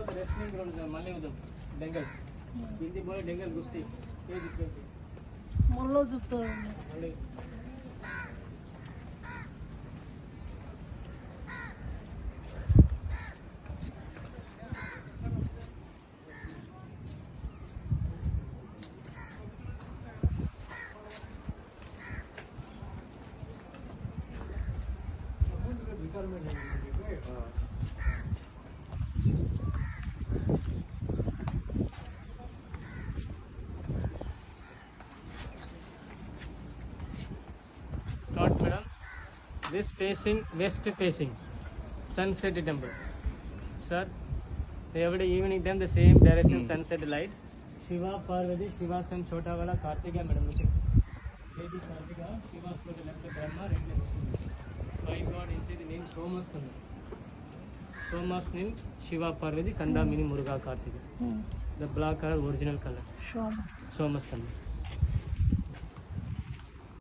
also the wrestling ground, the Malayudam, Bengal. Hindi bole Bengal Gusti. Age difference. Mallo jutta. Start, madam. This facing west facing sunset temple. Sir, every evening time the same direction sunset light. Shiva Parvati, Shiva son chota wala Kartika madam. Baby Kartika, Shiva to the left Brahma, right left. Five God inside the name Somas Kanda. Somas name Shiva Parvati, Kanda meaning Muruga Kartika. The black color original color. Shoma. Somas Kanda.